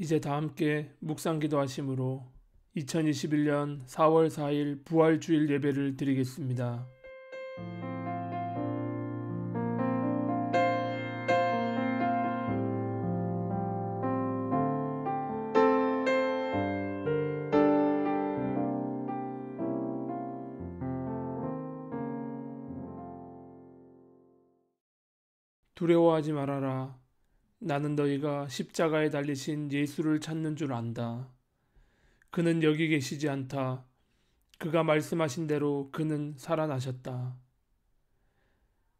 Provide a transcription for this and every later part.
이제 다 함께 묵상기도 하심으로 2021년 4월 4일 부활주일 예배를 드리겠습니다. 두려워하지 말아라. 나는 너희가 십자가에 달리신 예수를 찾는 줄 안다. 그는 여기 계시지 않다. 그가 말씀하신 대로 그는 살아나셨다.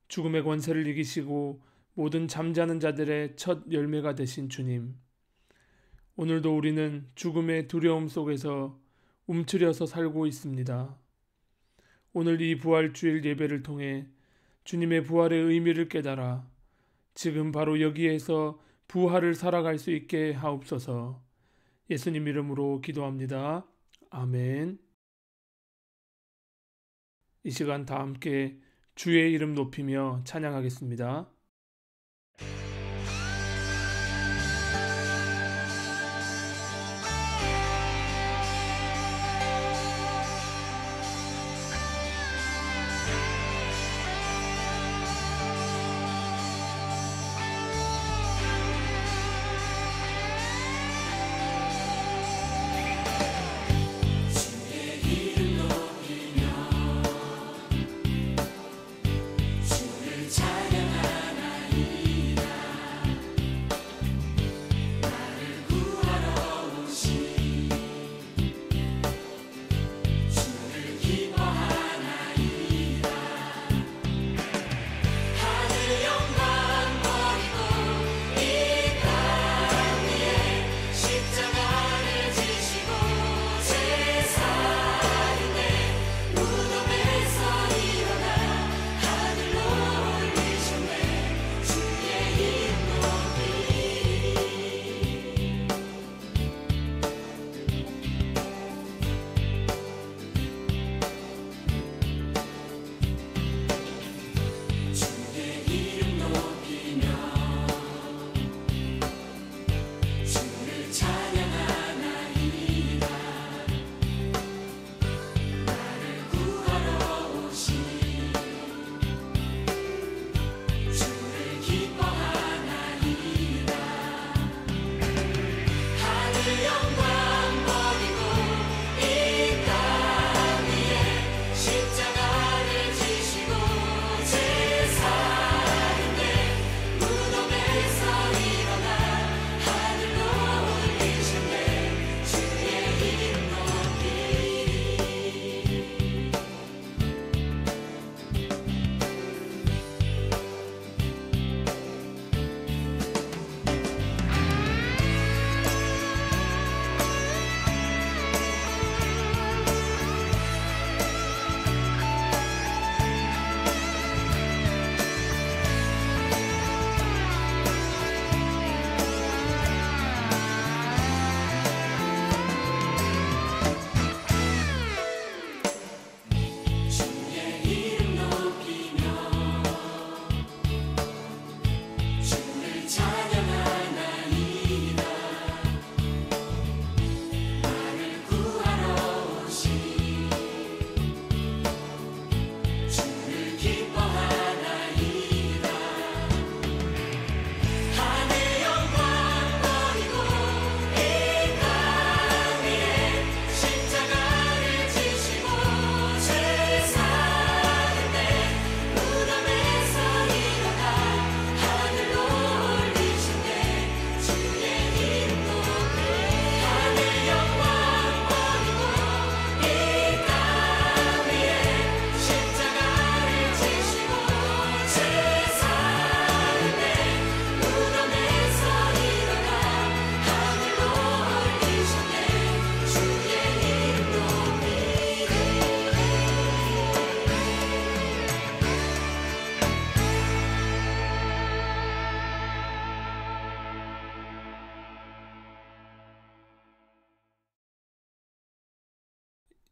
죽음의 권세를 이기시고 모든 잠자는 자들의 첫 열매가 되신 주님. 오늘도 우리는 죽음의 두려움 속에서 움츠려서 살고 있습니다. 오늘 이 부활주일 예배를 통해 주님의 부활의 의미를 깨달아 지금 바로 여기에서 부활을 살아갈 수 있게 하옵소서. 예수님 이름으로 기도합니다. 아멘. 이 시간 다 함께 주의 이름 높이며 찬양하겠습니다.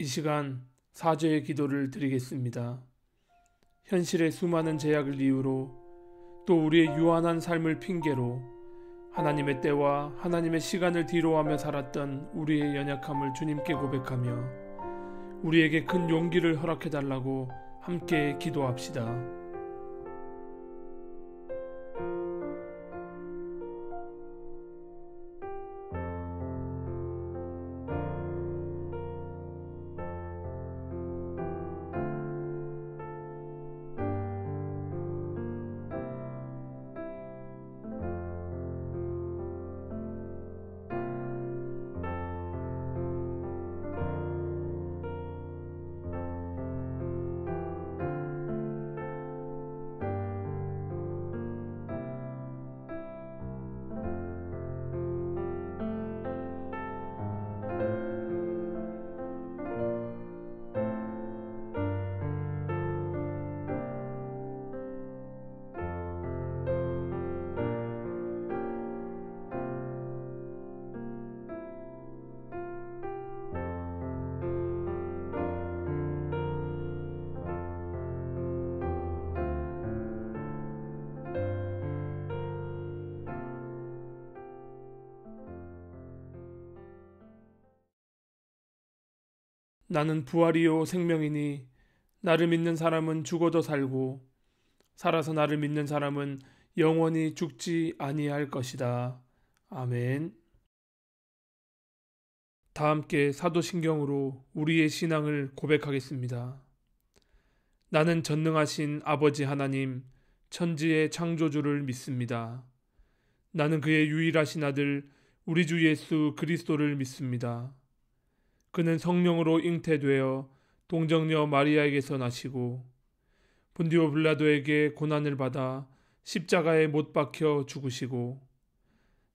이 시간 사죄의 기도를 드리겠습니다. 현실의 수많은 제약을 이유로 또 우리의 유한한 삶을 핑계로 하나님의 때와 하나님의 시간을 뒤로하며 살았던 우리의 연약함을 주님께 고백하며 우리에게 큰 용기를 허락해달라고 함께 기도합시다. 나는 부활이요 생명이니 나를 믿는 사람은 죽어도 살고 살아서 나를 믿는 사람은 영원히 죽지 아니할 것이다. 아멘. 다 함께 사도신경으로 우리의 신앙을 고백하겠습니다. 나는 전능하신 아버지 하나님, 천지의 창조주를 믿습니다. 나는 그의 유일하신 아들 우리 주 예수 그리스도를 믿습니다. 그는 성령으로 잉태되어 동정녀 마리아에게서 나시고 본디오 빌라도에게 고난을 받아 십자가에 못 박혀 죽으시고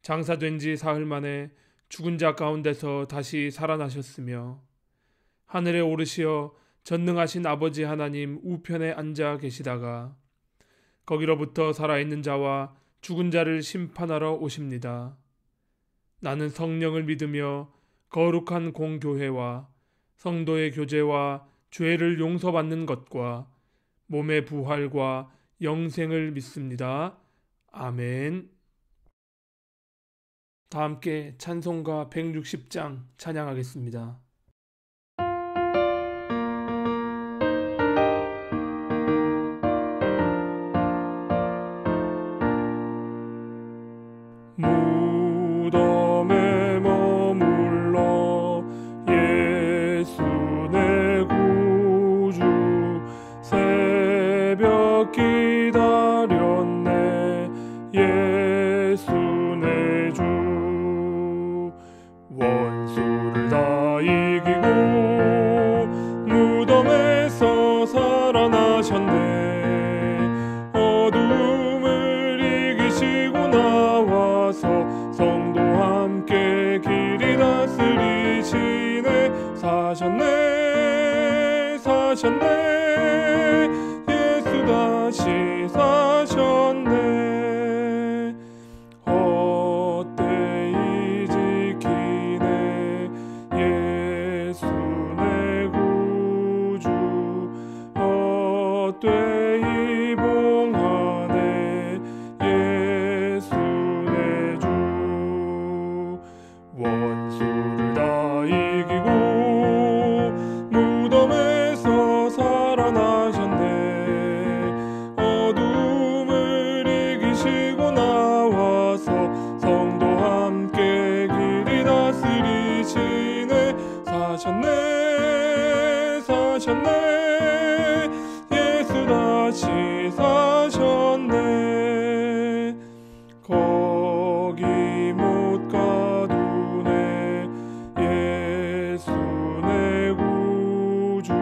장사된 지 사흘 만에 죽은 자 가운데서 다시 살아나셨으며 하늘에 오르시어 전능하신 아버지 하나님 우편에 앉아 계시다가 거기로부터 살아있는 자와 죽은 자를 심판하러 오십니다. 나는 성령을 믿으며 거룩한 공교회와 성도의 교제와 죄를 용서받는 것과 몸의 부활과 영생을 믿습니다. 아멘. 다 함께 찬송가 160장 찬양하겠습니다. 무덤에 머물러 예수 내 구주 새벽 기다렸네 예수 내 주 원수를 다 이기고 무덤에서 살아나셨네 어둠을 이기시고 나와서 성도와 함께 길이 다스리시네 사셨네 사셨네 예수 다시 사셨네 헛되이 지키네 예수 내 구주 헛되이 봉하네 예수 내 주 원수를 다 이기고 무덤에서 살아나셨네 어둠을 이기시고 나와서 성도와 함께 길이 다스리시네 사셨네 사셨네 예수 다시 사셨네 거기 못 가두네 예수 내 구주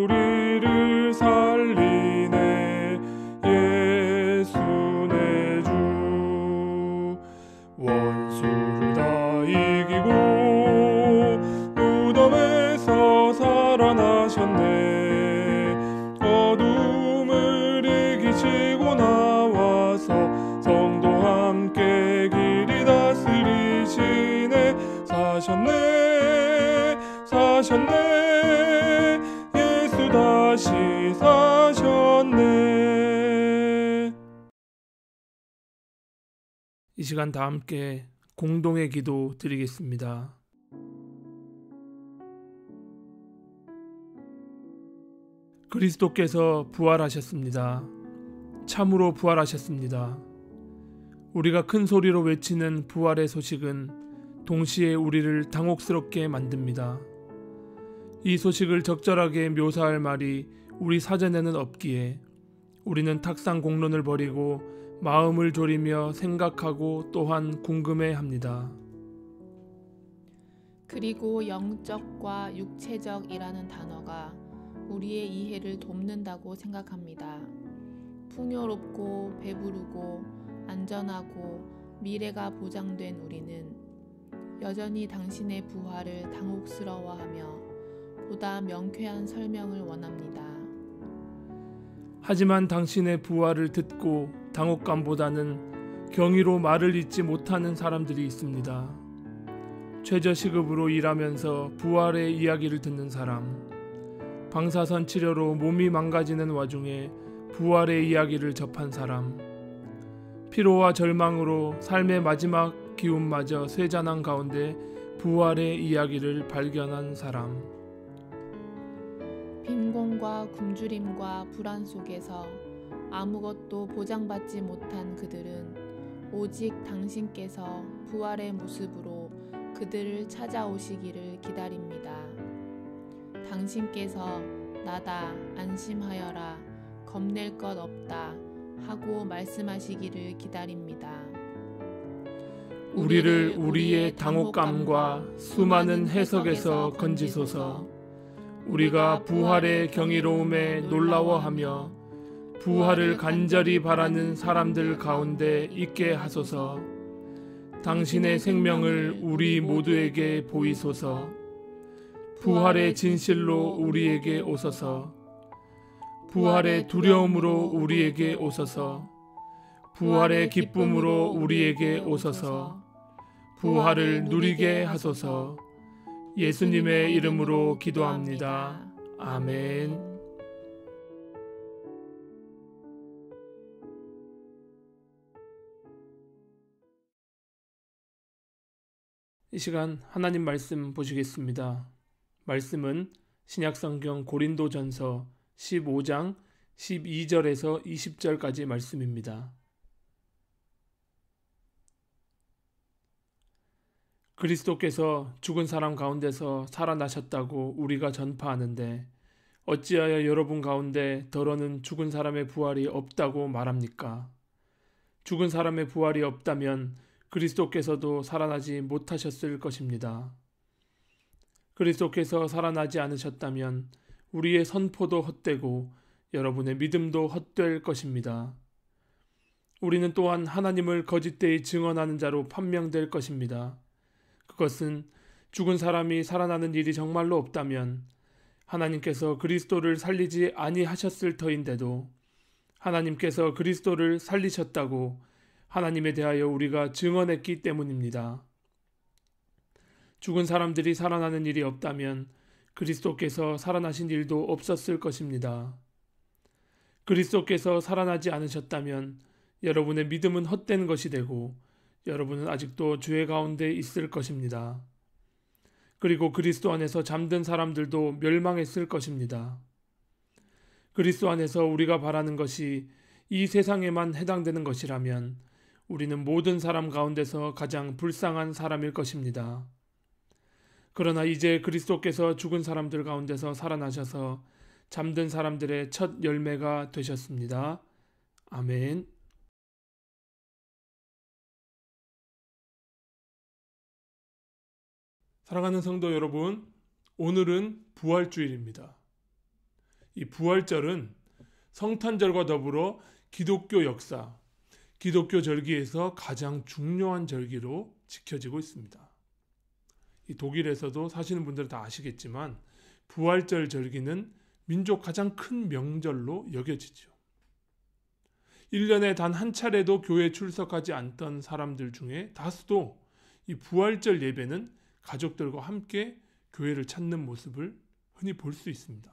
우리를 살리네 예수 내 주 원수를 다 이기고 무덤에서 이 시간 다 함께 공동의 기도 드리겠습니다. 그리스도께서 부활하셨습니다. 참으로 부활하셨습니다. 우리가 큰 소리로 외치는 부활의 소식은 동시에 우리를 당혹스럽게 만듭니다. 이 소식을 적절하게 묘사할 말이 우리 사전에는 없기에 우리는 탁상 공론을 버리고 마음을 졸이며 생각하고 또한 궁금해합니다. 그리고 영적과 육체적이라는 단어가 우리의 이해를 돕는다고 생각합니다. 풍요롭고 배부르고 안전하고 미래가 보장된 우리는 여전히 당신의 부활을 당혹스러워하며 보다 명쾌한 설명을 원합니다. 하지만 당신의 부활을 듣고 당혹감보다는 경의로 말을 잇지 못하는 사람들이 있습니다. 최저시급으로 일하면서 부활의 이야기를 듣는 사람, 방사선 치료로 몸이 망가지는 와중에 부활의 이야기를 접한 사람, 피로와 절망으로 삶의 마지막 기운마저 쇠잔한 가운데 부활의 이야기를 발견한 사람, 빈곤과 굶주림과 불안 속에서 아무것도 보장받지 못한 그들은 오직 당신께서 부활의 모습으로 그들을 찾아오시기를 기다립니다. 당신께서 나다 안심하여라 겁낼 것 없다 하고 말씀하시기를 기다립니다. 우리를 우리의 당혹감과 수많은 해석에서 건지소서. 우리가 부활의 경이로움에 놀라워하며 부활을 간절히 바라는 사람들 가운데 있게 하소서. 당신의 생명을 우리 모두에게 보이소서. 부활의 진실로 우리에게 오소서. 부활의 두려움으로 우리에게 오소서. 부활의 기쁨으로 우리에게 오소서. 부활을 누리게 하소서. 예수님의 이름으로 기도합니다. 아멘. 이 시간 하나님 말씀 보시겠습니다. 말씀은 신약성경 고린도전서 15장 12절에서 20절까지 말씀입니다. 그리스도께서 죽은 사람 가운데서 살아나셨다고 우리가 전파하는데 어찌하여 여러분 가운데 더러는 죽은 사람의 부활이 없다고 말합니까? 죽은 사람의 부활이 없다면 그리스도께서도 살아나지 못하셨을 것입니다. 그리스도께서 살아나지 않으셨다면 우리의 선포도 헛되고 여러분의 믿음도 헛될 것입니다. 우리는 또한 하나님을 거짓되이 증언하는 자로 판명될 것입니다. 그것은 죽은 사람이 살아나는 일이 정말로 없다면 하나님께서 그리스도를 살리지 아니하셨을 터인데도 하나님께서 그리스도를 살리셨다고 하나님에 대하여 우리가 증언했기 때문입니다. 죽은 사람들이 살아나는 일이 없다면 그리스도께서 살아나신 일도 없었을 것입니다. 그리스도께서 살아나지 않으셨다면 여러분의 믿음은 헛된 것이 되고 여러분은 아직도 죄 가운데 있을 것입니다. 그리고 그리스도 안에서 잠든 사람들도 멸망했을 것입니다. 그리스도 안에서 우리가 바라는 것이 이 세상에만 해당되는 것이라면 우리는 모든 사람 가운데서 가장 불쌍한 사람일 것입니다. 그러나 이제 그리스도께서 죽은 사람들 가운데서 살아나셔서 잠든 사람들의 첫 열매가 되셨습니다. 아멘. 사랑하는 성도 여러분, 오늘은 부활주일입니다. 이 부활절은 성탄절과 더불어 기독교 역사, 기독교 절기에서 가장 중요한 절기로 지켜지고 있습니다. 이 독일에서도 사시는 분들은 다 아시겠지만 부활절 절기는 민족 가장 큰 명절로 여겨지죠. 1년에 단 한 차례도 교회에 출석하지 않던 사람들 중에 다수도 이 부활절 예배는 가족들과 함께 교회를 찾는 모습을 흔히 볼 수 있습니다.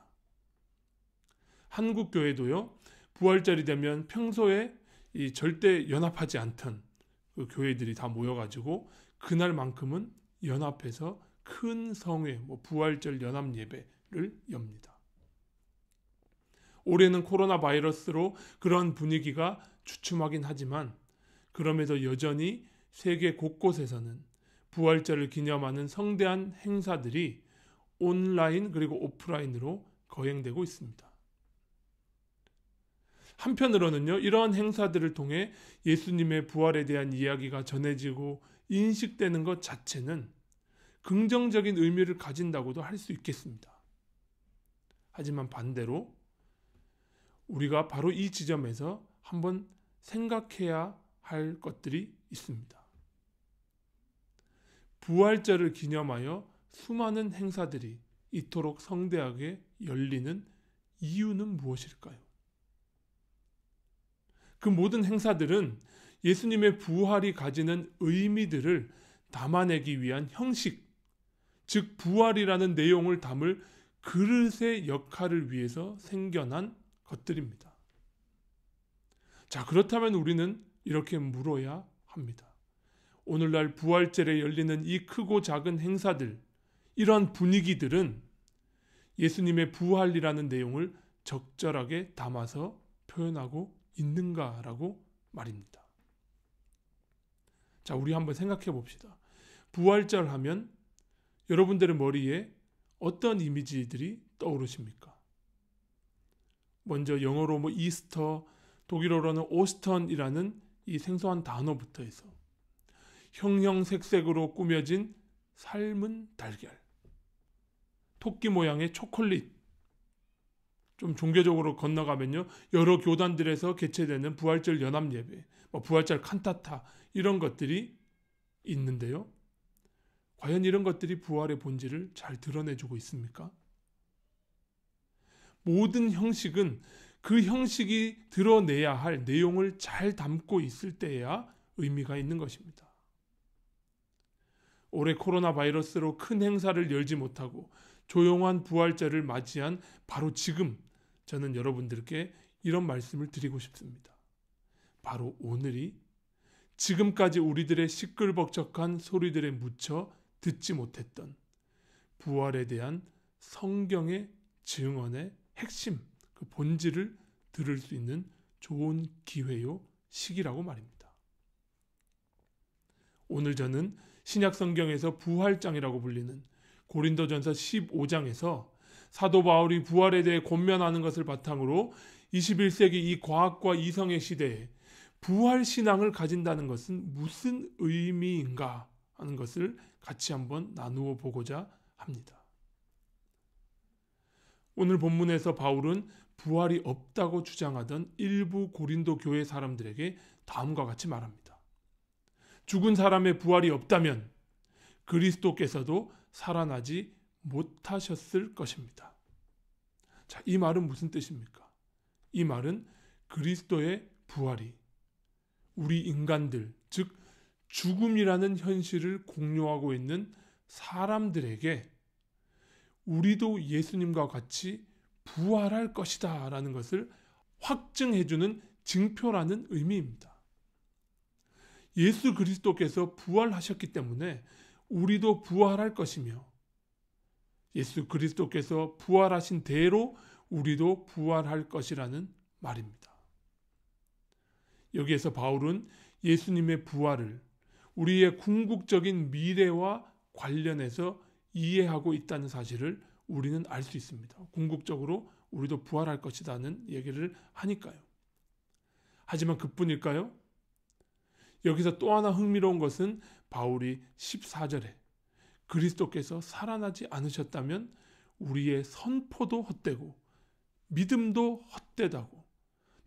한국 교회도요, 부활절이 되면 평소에 절대 연합하지 않던 그 교회들이 다 모여가지고 그날만큼은 연합해서 큰 성회, 부활절 연합 예배를 엽니다. 올해는 코로나 바이러스로 그런 분위기가 주춤하긴 하지만 그럼에도 여전히 세계 곳곳에서는 부활절을 기념하는 성대한 행사들이 온라인 그리고 오프라인으로 거행되고 있습니다. 한편으로는요, 이러한 행사들을 통해 예수님의 부활에 대한 이야기가 전해지고 인식되는 것 자체는 긍정적인 의미를 가진다고도 할 수 있겠습니다. 하지만 반대로 우리가 바로 이 지점에서 한번 생각해야 할 것들이 있습니다. 부활절을 기념하여 수많은 행사들이 이토록 성대하게 열리는 이유는 무엇일까요? 그 모든 행사들은 예수님의 부활이 가지는 의미들을 담아내기 위한 형식, 즉 부활이라는 내용을 담을 그릇의 역할을 위해서 생겨난 것들입니다. 자, 그렇다면 우리는 이렇게 물어야 합니다. 오늘날 부활절에 열리는 이 크고 작은 행사들, 이러한 분위기들은 예수님의 부활이라는 내용을 적절하게 담아서 표현하고 있는가라고 말입니다. 자, 우리 한번 생각해 봅시다. 부활절 하면 여러분들의 머리에 어떤 이미지들이 떠오르십니까? 먼저 영어로 이스터, 독일어로는 오스턴이라는 이 생소한 단어부터 해서 형형색색으로 꾸며진 삶은 달걀, 토끼 모양의 초콜릿, 좀 종교적으로 건너가면요, 여러 교단들에서 개최되는 부활절 연합 예배, 부활절 칸타타, 이런 것들이 있는데요. 과연 이런 것들이 부활의 본질을 잘 드러내주고 있습니까? 모든 형식은 그 형식이 드러내야 할 내용을 잘 담고 있을 때에야 의미가 있는 것입니다. 올해 코로나 바이러스로 큰 행사를 열지 못하고 조용한 부활절을 맞이한 바로 지금 저는 여러분들께 이런 말씀을 드리고 싶습니다. 바로 오늘이 지금까지 우리들의 시끌벅적한 소리들에 묻혀 듣지 못했던 부활에 대한 성경의 증언의 핵심, 그 본질을 들을 수 있는 좋은 기회요, 시기라고 말입니다. 오늘 저는 신약 성경에서 부활장이라고 불리는 고린도전서 15장에서 사도 바울이 부활에 대해 권면하는 것을 바탕으로 21세기 이 과학과 이성의 시대에 부활 신앙을 가진다는 것은 무슨 의미인가 하는 것을 같이 한번 나누어 보고자 합니다. 오늘 본문에서 바울은 부활이 없다고 주장하던 일부 고린도 교회 사람들에게 다음과 같이 말합니다. 죽은 사람의 부활이 없다면 그리스도께서도 살아나지 못하셨을 것입니다. 자, 이 말은 무슨 뜻입니까? 이 말은 그리스도의 부활이 우리 인간들, 즉 죽음이라는 현실을 공유하고 있는 사람들에게 우리도 예수님과 같이 부활할 것이다 라는 것을 확증해주는 징표라는 의미입니다. 예수 그리스도께서 부활하셨기 때문에 우리도 부활할 것이며 예수 그리스도께서 부활하신 대로 우리도 부활할 것이라는 말입니다. 여기에서 바울은 예수님의 부활을 우리의 궁극적인 미래와 관련해서 이해하고 있다는 사실을 우리는 알 수 있습니다. 궁극적으로 우리도 부활할 것이라는 얘기를 하니까요. 하지만 그뿐일까요? 여기서 또 하나 흥미로운 것은 바울이 14절에 그리스도께서 살아나지 않으셨다면 우리의 선포도 헛되고 믿음도 헛되다고,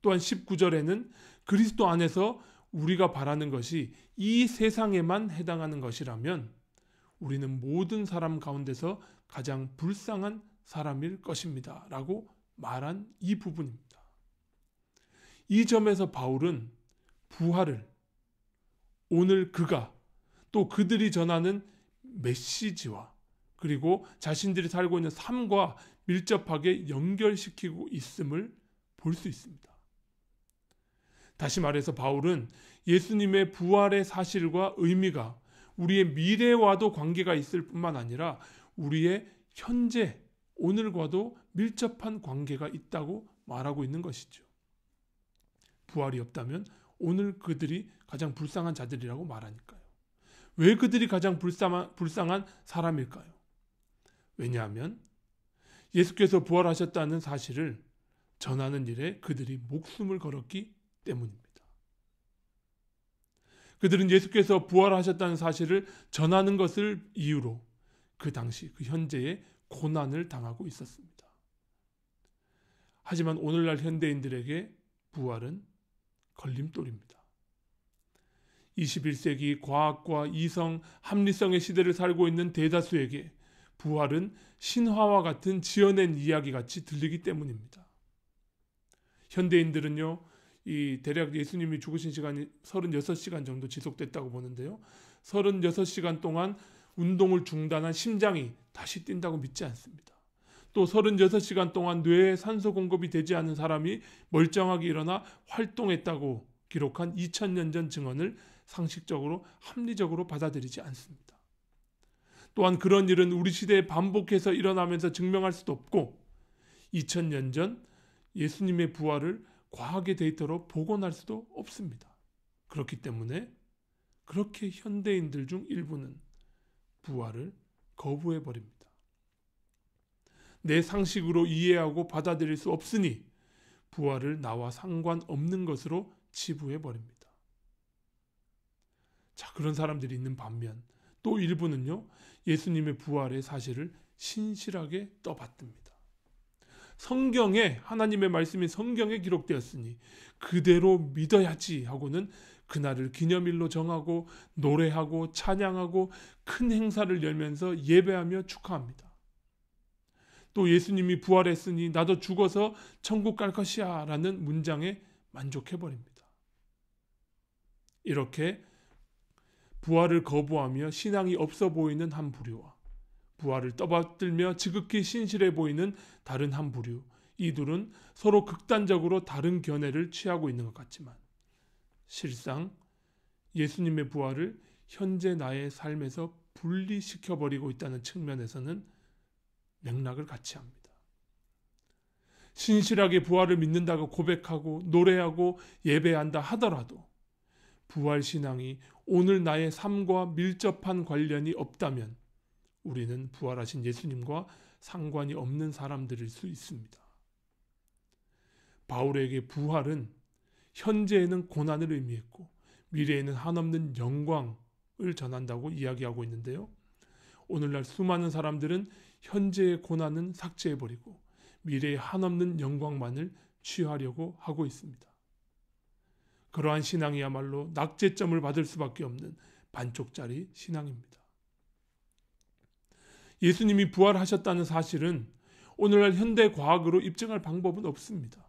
또한 19절에는 그리스도 안에서 우리가 바라는 것이 이 세상에만 해당하는 것이라면 우리는 모든 사람 가운데서 가장 불쌍한 사람일 것입니다 라고 말한 이 부분입니다. 이 점에서 바울은 부활을 오늘 그가 또 그들이 전하는 메시지와 그리고 자신들이 살고 있는 삶과 밀접하게 연결시키고 있음을 볼 수 있습니다. 다시 말해서 바울은 예수님의 부활의 사실과 의미가 우리의 미래와도 관계가 있을 뿐만 아니라 우리의 현재, 오늘과도 밀접한 관계가 있다고 말하고 있는 것이죠. 부활이 없다면 오늘 그들이 가장 불쌍한 자들이라고 말하니까요. 왜 그들이 가장 불쌍한 사람일까요? 왜냐하면 예수께서 부활하셨다는 사실을 전하는 일에 그들이 목숨을 걸었기 때문입니다. 그들은 예수께서 부활하셨다는 사실을 전하는 것을 이유로 그 당시 그 현재의 고난을 당하고 있었습니다. 하지만 오늘날 현대인들에게 부활은 걸림돌입니다. 21세기 과학과 이성, 합리성의 시대를 살고 있는 대다수에게 부활은 신화와 같은 지어낸 이야기 같이 들리기 때문입니다. 현대인들은요, 대략 예수님이 죽으신 시간이 36시간 정도 지속됐다고 보는데요. 36시간 동안 운동을 중단한 심장이 다시 뛴다고 믿지 않습니다. 또 36시간 동안 뇌에 산소 공급이 되지 않은 사람이 멀쩡하게 일어나 활동했다고 기록한 2000년 전 증언을 상식적으로 합리적으로 받아들이지 않습니다. 또한 그런 일은 우리 시대에 반복해서 일어나면서 증명할 수도 없고 2000년 전 예수님의 부활을 과학의 데이터로 복원할 수도 없습니다. 그렇기 때문에 그렇게 현대인들 중 일부는 부활을 거부해버립니다. 내 상식으로 이해하고 받아들일 수 없으니 부활을 나와 상관없는 것으로 치부해버립니다. 자, 그런 사람들이 있는 반면 또 일부는요, 예수님의 부활의 사실을 신실하게 떠받듭니다. 성경에, 하나님의 말씀이 성경에 기록되었으니 그대로 믿어야지 하고는 그날을 기념일로 정하고 노래하고 찬양하고 큰 행사를 열면서 예배하며 축하합니다. 또 예수님이 부활했으니 나도 죽어서 천국 갈 것이야 라는 문장에 만족해버립니다. 이렇게 부활을 거부하며 신앙이 없어 보이는 한 부류와 부활을 떠받들며 지극히 신실해 보이는 다른 한 부류, 이 둘은 서로 극단적으로 다른 견해를 취하고 있는 것 같지만 실상 예수님의 부활을 현재 나의 삶에서 분리시켜버리고 있다는 측면에서는 맥락을 같이 합니다. 신실하게 부활을 믿는다고 고백하고 노래하고 예배한다 하더라도 부활신앙이 오늘 나의 삶과 밀접한 관련이 없다면 우리는 부활하신 예수님과 상관이 없는 사람들일 수 있습니다. 바울에게 부활은 현재에는 고난을 의미했고 미래에는 한없는 영광을 전한다고 이야기하고 있는데요. 오늘날 수많은 사람들은 현재의 고난은 삭제해버리고 미래의 한없는 영광만을 취하려고 하고 있습니다. 그러한 신앙이야말로 낙제점을 받을 수밖에 없는 반쪽짜리 신앙입니다. 예수님이 부활하셨다는 사실은 오늘날 현대 과학으로 입증할 방법은 없습니다.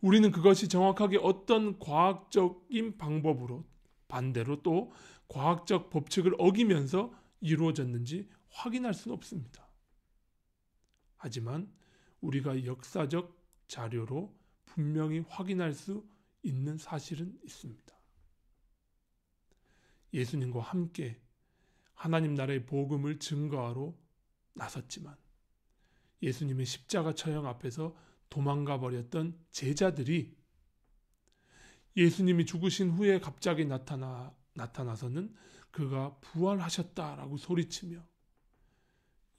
우리는 그것이 정확하게 어떤 과학적인 방법으로 반대로 또 과학적 법칙을 어기면서 이루어졌는지 확인할 수는 없습니다. 하지만 우리가 역사적 자료로 분명히 확인할 수 있는 사실은 있습니다. 예수님과 함께 하나님 나라의 복음을 증거하러 나섰지만 예수님의 십자가 처형 앞에서 도망가 버렸던 제자들이 예수님이 죽으신 후에 갑자기 나타나서는 그가 부활하셨다라고 소리치며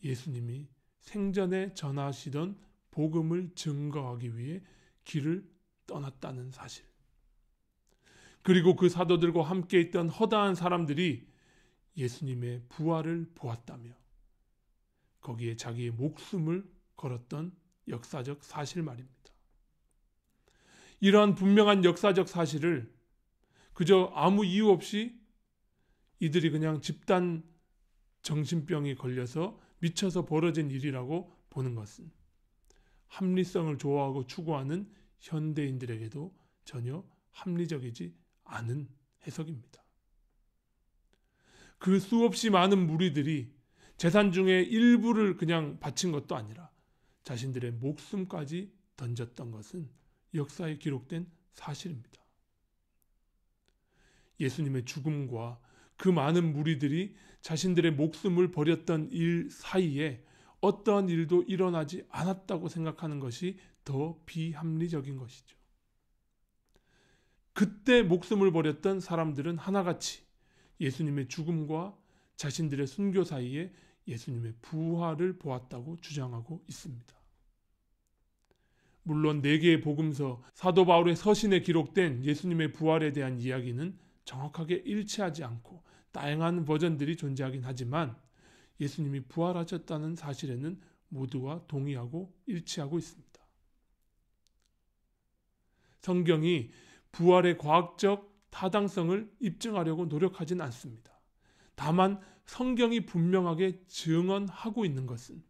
예수님이 생전에 전하시던 복음을 증거하기 위해 길을 떠났다는 사실, 그리고 그 사도들과 함께 있던 허다한 사람들이 예수님의 부활을 보았다며 거기에 자기의 목숨을 걸었던 역사적 사실 말입니다. 이러한 분명한 역사적 사실을 그저 아무 이유 없이 이들이 그냥 집단 정신병이 걸려서 미쳐서 벌어진 일이라고 보는 것은 합리성을 좋아하고 추구하는 현대인들에게도 전혀 합리적이지 않은 해석입니다. 그 수없이 많은 무리들이 재산 중에 일부를 그냥 바친 것도 아니라 자신들의 목숨까지 던졌던 것은 역사에 기록된 사실입니다. 예수님의 죽음과 그 많은 무리들이 자신들의 목숨을 버렸던 일 사이에 어떠한 일도 일어나지 않았다고 생각하는 것이 더 비합리적인 것이죠. 그때 목숨을 버렸던 사람들은 하나같이 예수님의 죽음과 자신들의 순교 사이에 예수님의 부활을 보았다고 주장하고 있습니다. 물론 4개의 복음서, 사도 바울의 서신에 기록된 예수님의 부활에 대한 이야기는 정확하게 일치하지 않고 다양한 버전들이 존재하긴 하지만 예수님이 부활하셨다는 사실에는 모두가 동의하고 일치하고 있습니다. 성경이 부활의 과학적 타당성을 입증하려고 노력하진 않습니다. 다만 성경이 분명하게 증언하고 있는 것은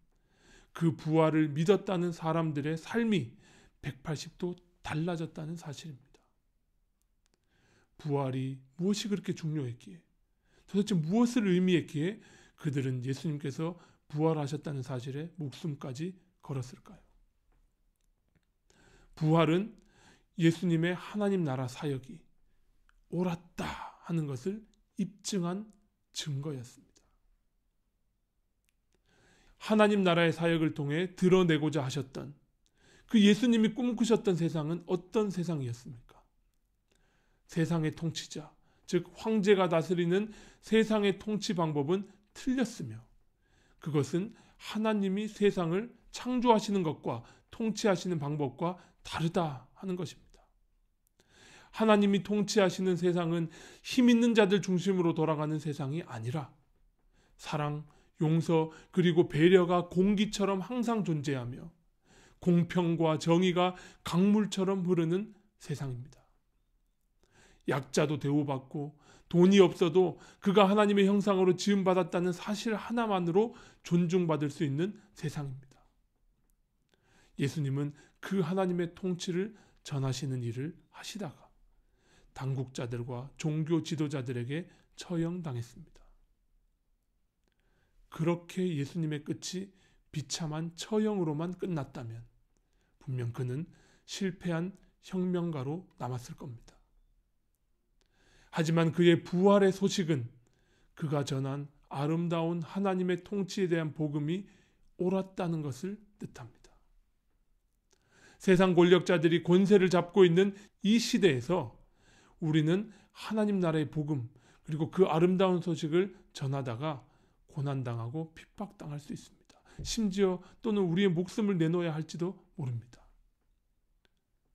그 부활을 믿었다는 사람들의 삶이 180도 달라졌다는 사실입니다. 부활이 무엇이 그렇게 중요했기에, 도대체 무엇을 의미했기에 그들은 예수님께서 부활하셨다는 사실에 목숨까지 걸었을까요? 부활은 예수님의 하나님 나라 사역이 옳았다 하는 것을 입증한 증거였습니다. 하나님 나라의 사역을 통해 드러내고자 하셨던 그 예수님이 꿈꾸셨던 세상은 어떤 세상이었습니까? 세상의 통치자, 즉 황제가 다스리는 세상의 통치 방법은 틀렸으며 그것은 하나님이 세상을 창조하시는 것과 통치하시는 방법과 다르다 하는 것입니다. 하나님이 통치하시는 세상은 힘 있는 자들 중심으로 돌아가는 세상이 아니라 사랑, 용서, 그리고 배려가 공기처럼 항상 존재하며 공평과 정의가 강물처럼 흐르는 세상입니다. 약자도 대우받고 돈이 없어도 그가 하나님의 형상으로 지음받았다는 사실 하나만으로 존중받을 수 있는 세상입니다. 예수님은 그 하나님의 통치를 전하시는 일을 하시다가 당국자들과 종교 지도자들에게 처형당했습니다. 그렇게 예수님의 끝이 비참한 처형으로만 끝났다면 분명 그는 실패한 혁명가로 남았을 겁니다. 하지만 그의 부활의 소식은 그가 전한 아름다운 하나님의 통치에 대한 복음이 옳았다는 것을 뜻합니다. 세상 권력자들이 권세를 잡고 있는 이 시대에서 우리는 하나님 나라의 복음 그리고 그 아름다운 소식을 전하다가 고난당하고 핍박당할 수 있습니다. 심지어 또는 우리의 목숨을 내놓아야 할지도 모릅니다.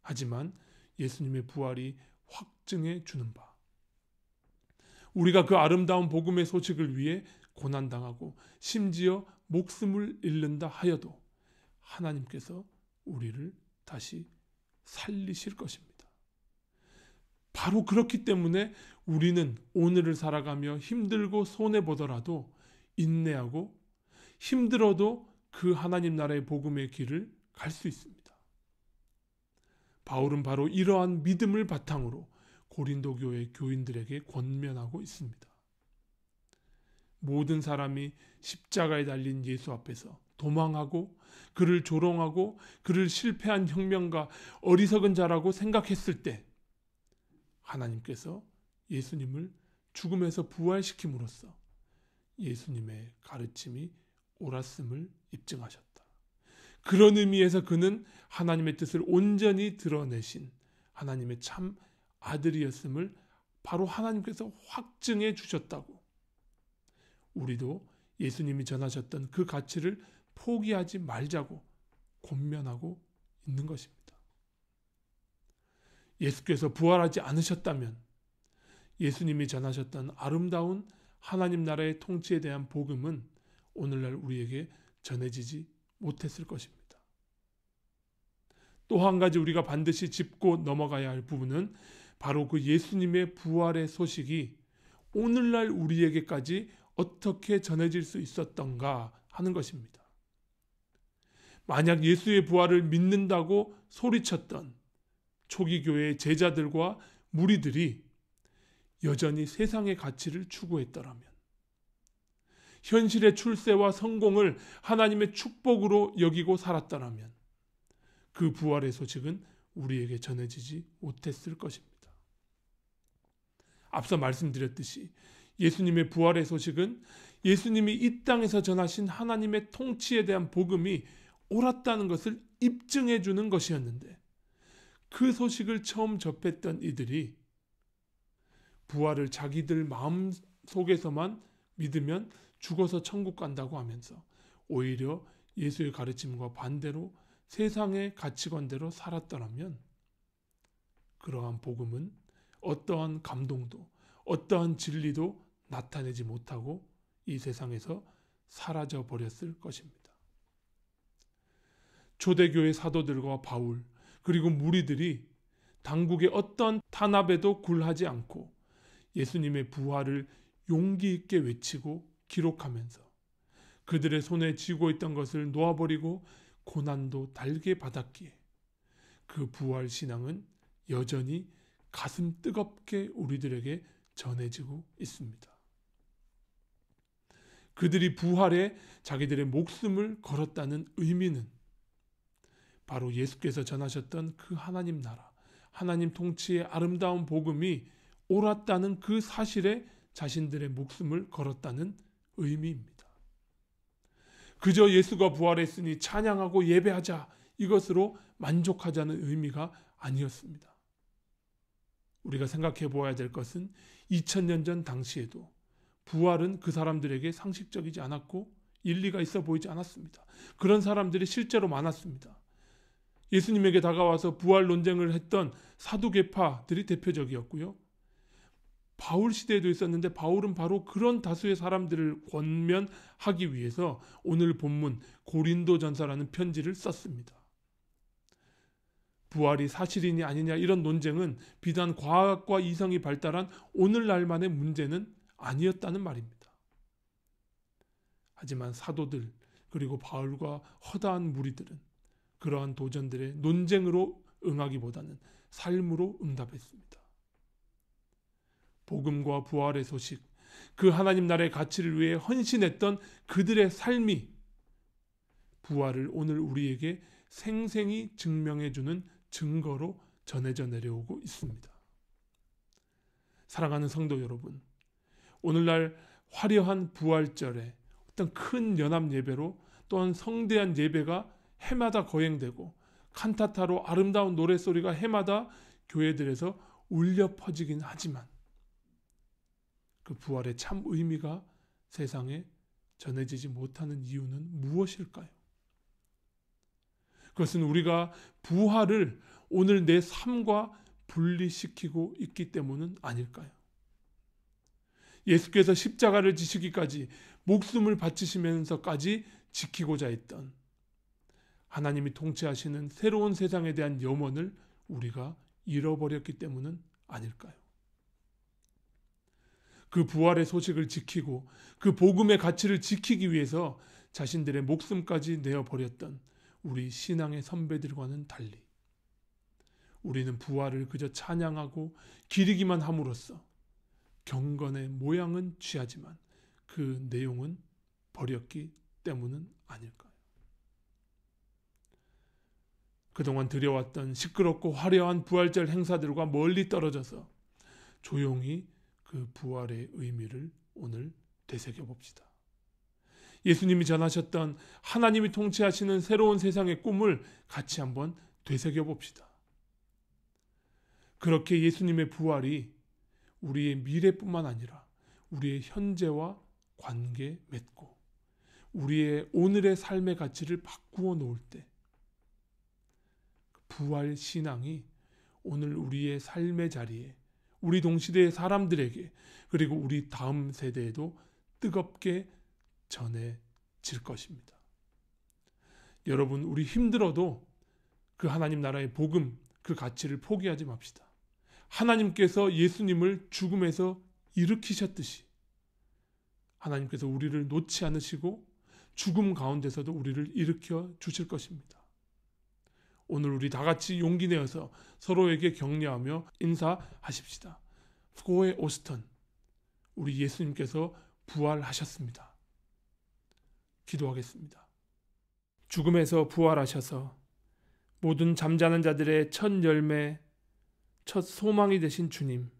하지만 예수님의 부활이 확증해 주는 바, 우리가 그 아름다운 복음의 소식을 위해 고난당하고 심지어 목숨을 잃는다 하여도 하나님께서 우리를 다시 살리실 것입니다. 바로 그렇기 때문에 우리는 오늘을 살아가며 힘들고 손해보더라도 인내하고 힘들어도 그 하나님 나라의 복음의 길을 갈 수 있습니다. 바울은 바로 이러한 믿음을 바탕으로 고린도 교회 교인들에게 권면하고 있습니다. 모든 사람이 십자가에 달린 예수 앞에서 도망하고 그를 조롱하고 그를 실패한 혁명가, 어리석은 자라고 생각했을 때 하나님께서 예수님을 죽음에서 부활시킴으로써 예수님의 가르침이 옳았음을 입증하셨다. 그런 의미에서 그는 하나님의 뜻을 온전히 드러내신 하나님의 참 아들이었음을 바로 하나님께서 확증해 주셨다고, 우리도 예수님이 전하셨던 그 가치를 포기하지 말자고 권면하고 있는 것입니다. 예수께서 부활하지 않으셨다면 예수님이 전하셨던 아름다운 하나님 나라의 통치에 대한 복음은 오늘날 우리에게 전해지지 못했을 것입니다. 또 한 가지 우리가 반드시 짚고 넘어가야 할 부분은 바로 그 예수님의 부활의 소식이 오늘날 우리에게까지 어떻게 전해질 수 있었던가 하는 것입니다. 만약 예수의 부활을 믿는다고 소리쳤던 초기 교회의 제자들과 무리들이 여전히 세상의 가치를 추구했더라면, 현실의 출세와 성공을 하나님의 축복으로 여기고 살았더라면 그 부활의 소식은 우리에게 전해지지 못했을 것입니다. 앞서 말씀드렸듯이 예수님의 부활의 소식은 예수님이 이 땅에서 전하신 하나님의 통치에 대한 복음이 옳았다는 것을 입증해 주는 것이었는데, 그 소식을 처음 접했던 이들이 부활을 자기들 마음 속에서만 믿으면 죽어서 천국 간다고 하면서 오히려 예수의 가르침과 반대로 세상의 가치관대로 살았더라면, 그러한 복음은 어떠한 감동도 어떠한 진리도 나타내지 못하고 이 세상에서 사라져 버렸을 것입니다. 초대교회 사도들과 바울 그리고 무리들이 당국의 어떤 탄압에도 굴하지 않고 예수님의 부활을 용기 있게 외치고 기록하면서 그들의 손에 쥐고 있던 것을 놓아버리고 고난도 달게 받았기에 그 부활 신앙은 여전히 가슴 뜨겁게 우리들에게 전해지고 있습니다. 그들이 부활에 자기들의 목숨을 걸었다는 의미는 바로 예수께서 전하셨던 그 하나님 나라, 하나님 통치의 아름다운 복음이 옳았다는 그 사실에 자신들의 목숨을 걸었다는 의미입니다. 그저 예수가 부활했으니 찬양하고 예배하자, 이것으로 만족하자는 의미가 아니었습니다. 우리가 생각해 보아야 될 것은 2000년 전 당시에도 부활은 그 사람들에게 상식적이지 않았고 일리가 있어 보이지 않았습니다. 그런 사람들이 실제로 많았습니다. 예수님에게 다가와서 부활 논쟁을 했던 사두개파들이 대표적이었고요. 바울 시대에도 있었는데 바울은 바로 그런 다수의 사람들을 권면하기 위해서 오늘 본문 고린도전서라는 편지를 썼습니다. 부활이 사실이냐 아니냐 이런 논쟁은 비단 과학과 이성이 발달한 오늘날만의 문제는 아니었다는 말입니다. 하지만 사도들 그리고 바울과 허다한 무리들은 그러한 도전들의 논쟁으로 응하기보다는 삶으로 응답했습니다. 복음과 부활의 소식, 그 하나님 나라의 가치를 위해 헌신했던 그들의 삶이 부활을 오늘 우리에게 생생히 증명해주는 증거로 전해져 내려오고 있습니다. 사랑하는 성도 여러분, 오늘날 화려한 부활절에 어떤 큰 연합 예배로 또한 성대한 예배가 해마다 거행되고 칸타타로 아름다운 노랫소리가 해마다 교회들에서 울려 퍼지긴 하지만 그 부활의 참 의미가 세상에 전해지지 못하는 이유는 무엇일까요? 그것은 우리가 부활을 오늘 내 삶과 분리시키고 있기 때문은 아닐까요? 예수께서 십자가를 지시기까지 목숨을 바치시면서까지 지키고자 했던 하나님이 통치하시는 새로운 세상에 대한 염원을 우리가 잃어버렸기 때문은 아닐까요? 그 부활의 소식을 지키고 그 복음의 가치를 지키기 위해서 자신들의 목숨까지 내어버렸던 우리 신앙의 선배들과는 달리 우리는 부활을 그저 찬양하고 기리기만 함으로써 경건의 모양은 취하지만 그 내용은 버렸기 때문은 아닐까요? 그동안 드려왔던 시끄럽고 화려한 부활절 행사들과 멀리 떨어져서 조용히 그 부활의 의미를 오늘 되새겨 봅시다. 예수님이 전하셨던 하나님이 통치하시는 새로운 세상의 꿈을 같이 한번 되새겨 봅시다. 그렇게 예수님의 부활이 우리의 미래뿐만 아니라 우리의 현재와 관계 맺고 우리의 오늘의 삶의 가치를 바꾸어 놓을 때 부활 신앙이 오늘 우리의 삶의 자리에 우리 동시대의 사람들에게 그리고 우리 다음 세대에도 뜨겁게 전해질 것입니다. 여러분, 우리 힘들어도 그 하나님 나라의 복음, 그 가치를 포기하지 맙시다. 하나님께서 예수님을 죽음에서 일으키셨듯이 하나님께서 우리를 놓지 않으시고 죽음 가운데서도 우리를 일으켜 주실 것입니다. 오늘 우리 다 같이 용기 내어서 서로에게 격려하며 인사하십시다. 프고에 오스턴, 우리 예수님께서 부활하셨습니다. 기도하겠습니다. 죽음에서 부활하셔서 모든 잠자는 자들의 첫 열매, 첫 소망이 되신 주님,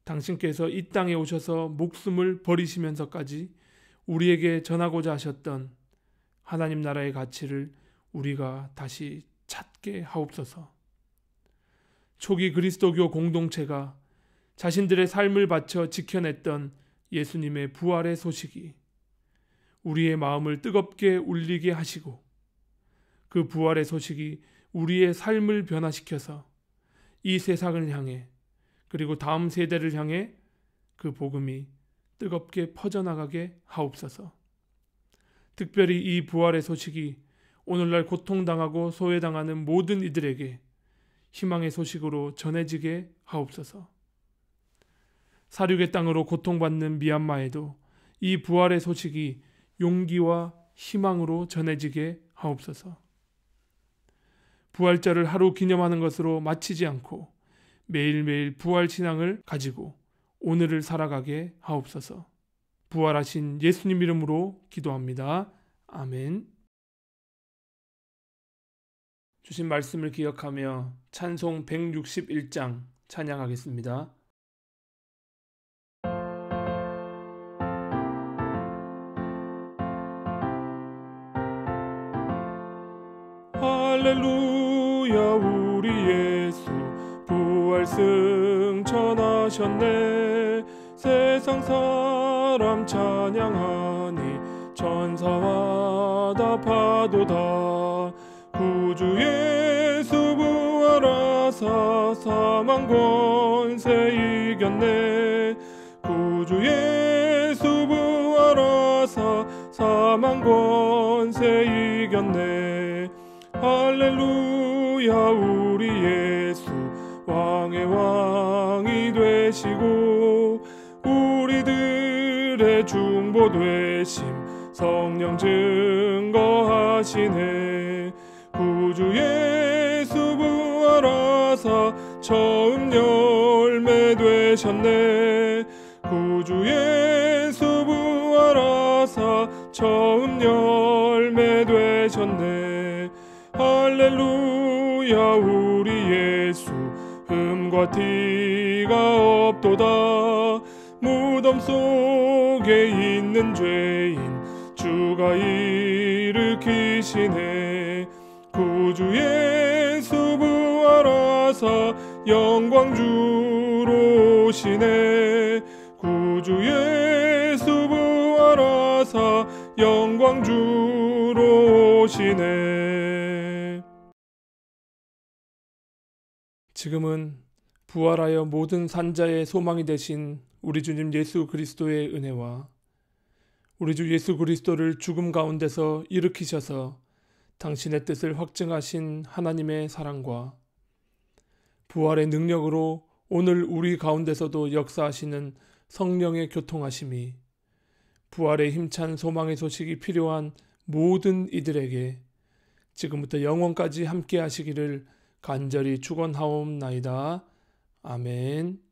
당신께서 이 땅에 오셔서 목숨을 버리시면서까지 우리에게 전하고자 하셨던 하나님 나라의 가치를 우리가 다시 찾게 하옵소서. 초기 그리스도교 공동체가 자신들의 삶을 바쳐 지켜냈던 예수님의 부활의 소식이 우리의 마음을 뜨겁게 울리게 하시고 그 부활의 소식이 우리의 삶을 변화시켜서 이 세상을 향해 그리고 다음 세대를 향해 그 복음이 뜨겁게 퍼져나가게 하옵소서. 특별히 이 부활의 소식이 오늘날 고통당하고 소외당하는 모든 이들에게 희망의 소식으로 전해지게 하옵소서. 사륙의 땅으로 고통받는 미얀마에도 이 부활의 소식이 용기와 희망으로 전해지게 하옵소서. 부활절을 하루 기념하는 것으로 마치지 않고 매일매일 부활 신앙을 가지고 오늘을 살아가게 하옵소서. 부활하신 예수님 이름으로 기도합니다. 아멘. 주신 말씀을 기억하며 찬송 161장 찬양하겠습니다. 할렐루야 우리 예수 부활 승천하셨네. 세상 사람 찬양하니 천사와 다 파도다. 구주 예수 부활하사 사망 권세 이겼네. 구주 예수 부활하사 사망 권세 이겼네. 할렐루야 우리 예수 왕의 왕이 되시고 우리들의 중보 되심 성령 증거하시네. 구주 예수 부활하사 처음 열매 되셨네. 구주 예수 부활하사 처음 열매 되셨네. 할렐루야 우리 예수 흠과 티가 없도다. 무덤 속에 있는 죄인 주가 일으키시네. 구주 예수 부활하사 영광주로 오시네. 구주 예수 부활하사 영광주로 오시네. 지금은 부활하여 모든 산자의 소망이 되신 우리 주님 예수 그리스도의 은혜와 우리 주 예수 그리스도를 죽음 가운데서 일으키셔서 당신의 뜻을 확증하신 하나님의 사랑과 부활의 능력으로 오늘 우리 가운데서도 역사하시는 성령의 교통하심이 부활의 힘찬 소망의 소식이 필요한 모든 이들에게 지금부터 영원까지 함께 하시기를 간절히 축원하옵나이다. 아멘.